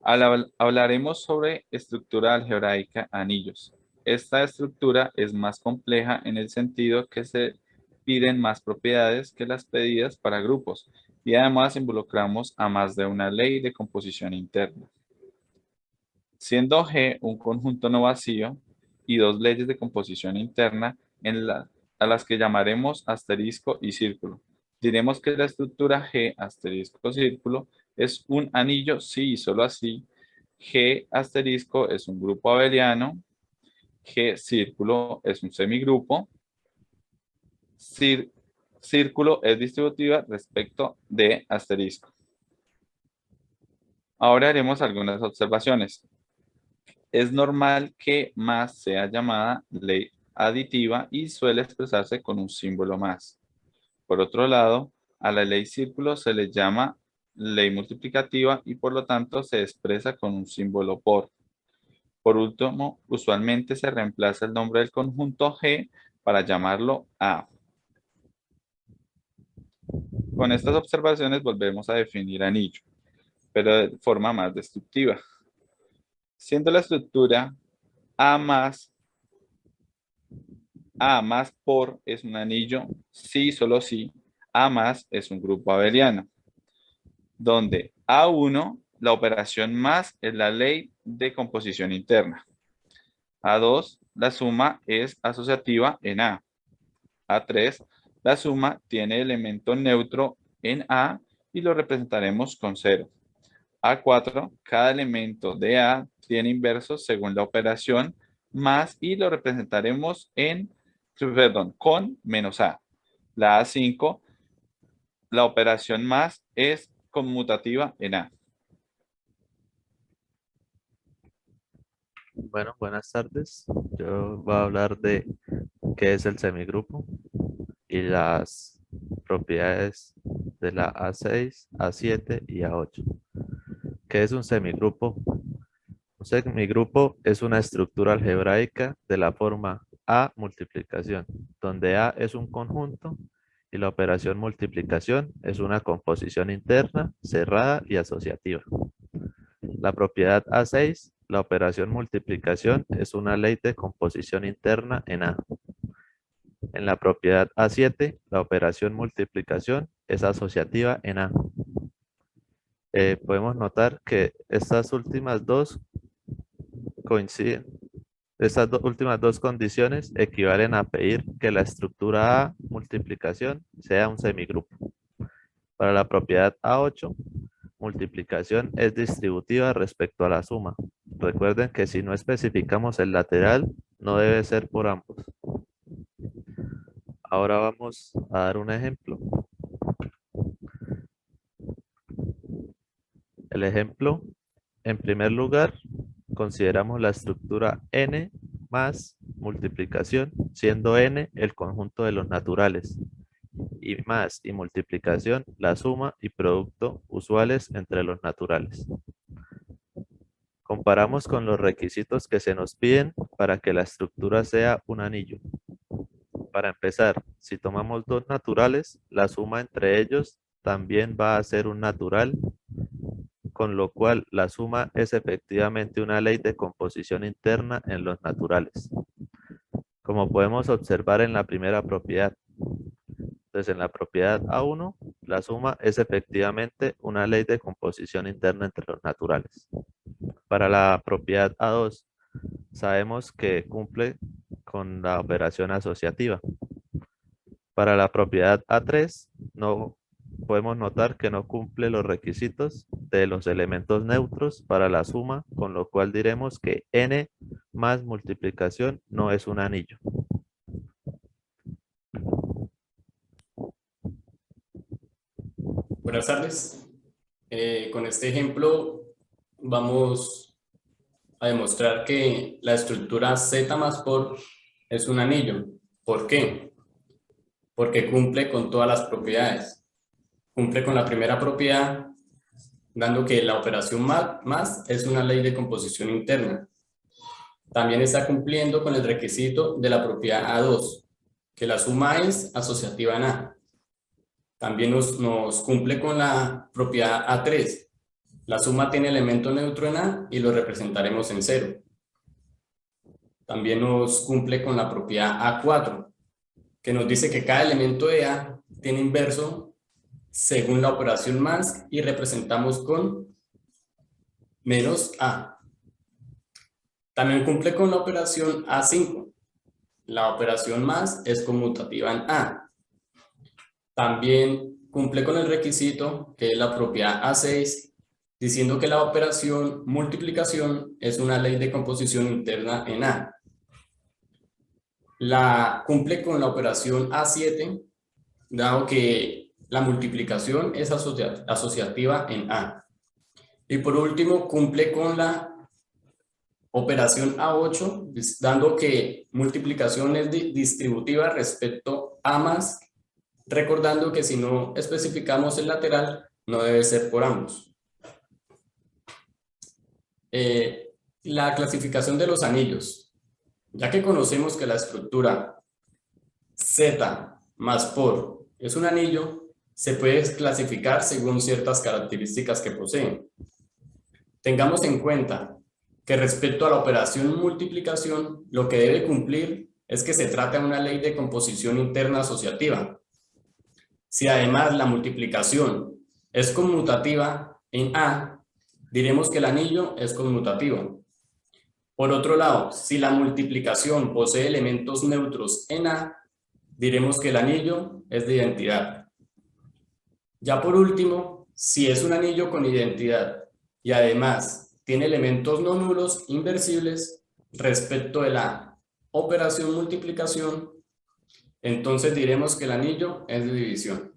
Hablaremos sobre estructura algebraica anillos. Esta estructura es más compleja en el sentido que se piden más propiedades que las pedidas para grupos y además involucramos a más de una ley de composición interna. Siendo G un conjunto no vacío y dos leyes de composición interna a las que llamaremos asterisco y círculo. Diremos que la estructura G asterisco círculo es un anillo si y solo así G asterisco es un grupo abeliano, G círculo es un semigrupo, círculo es distributiva respecto de asterisco. Ahora haremos algunas observaciones. Es normal que más sea llamada ley aditiva y suele expresarse con un símbolo más. Por otro lado, a la ley círculo se le llama ley multiplicativa y por lo tanto se expresa con un símbolo por. Por último, usualmente se reemplaza el nombre del conjunto G para llamarlo A. Con estas observaciones volvemos a definir anillo, pero de forma más destructiva. Siendo la estructura A más por es un anillo, si, solo si, A más es un grupo abeliano, donde A1, la operación más es la ley de composición interna. A2, la suma es asociativa en A. A3, la suma tiene elemento neutro en A y lo representaremos con 0. A4, cada elemento de A tiene inversos según la operación más y lo representaremos con menos A. La A5, la operación más es conmutativa en A. Bueno, buenas tardes. Yo voy a hablar de qué es el semigrupo y las propiedades de la A6, A7 y A8. ¿Qué es un semigrupo? Un semigrupo es una estructura algebraica de la forma A multiplicación, donde A es un conjunto y la operación multiplicación es una composición interna, cerrada y asociativa. La propiedad A6, la operación multiplicación es una ley de composición interna en A. En la propiedad A7, la operación multiplicación es asociativa en A. Podemos notar que estas últimas dos coinciden. Estas últimas dos condiciones equivalen a pedir que la estructura A multiplicación sea un semigrupo. Para la propiedad A8, multiplicación es distributiva respecto a la suma. Recuerden que si no especificamos el lateral, no debe ser por ambos. Ahora vamos a dar un ejemplo. El ejemplo, en primer lugar, consideramos la estructura n más multiplicación, siendo n el conjunto de los naturales, y más y multiplicación la suma y producto usuales entre los naturales. Comparamos con los requisitos que se nos piden para que la estructura sea un anillo. Para empezar, si tomamos dos naturales, la suma entre ellos también va a ser un natural, con lo cual la suma es efectivamente una ley de composición interna en los naturales. Como podemos observar en la primera propiedad. Entonces, en la propiedad A1, la suma es efectivamente una ley de composición interna entre los naturales. Para la propiedad A2, sabemos que cumple con la operación asociativa. Para la propiedad A3, no podemos notar que no cumple los requisitos de los elementos neutros para la suma, con lo cual diremos que n más multiplicación no es un anillo. Buenas tardes. Con este ejemplo vamos a demostrar que la estructura Z más por es un anillo. ¿Por qué? Porque cumple con todas las propiedades. Cumple con la primera propiedad, dando que la operación más es una ley de composición interna. También está cumpliendo con el requisito de la propiedad A2, que la suma es asociativa en A. También nos cumple con la propiedad A3, La suma tiene elemento neutro en A y lo representaremos en 0. También nos cumple con la propiedad A4, que nos dice que cada elemento de A tiene inverso según la operación más y representamos con menos A. También cumple con la operación A5. La operación más es conmutativa en A. También cumple con el requisito, que es la propiedad A6, diciendo que la operación multiplicación es una ley de composición interna en A. Cumple con la operación A7, dado que la multiplicación es asociativa en A. Y por último, cumple con la operación A8, dando que multiplicación es distributiva respecto a más, recordando que si no especificamos el lateral, no debe ser por ambos. La clasificación de los anillos. Ya que conocemos que la estructura Z más por es un anillo, se puede clasificar según ciertas características que poseen. Tengamos en cuenta que respecto a la operación multiplicación, lo que debe cumplir es que se trata de una ley de composición interna asociativa. Si además la multiplicación es conmutativa en A, diremos que el anillo es conmutativo. Por otro lado, si la multiplicación posee elementos neutros en A, diremos que el anillo es de identidad. Ya por último, si es un anillo con identidad y además tiene elementos no nulos inversibles respecto de la operación multiplicación, entonces diremos que el anillo es de división.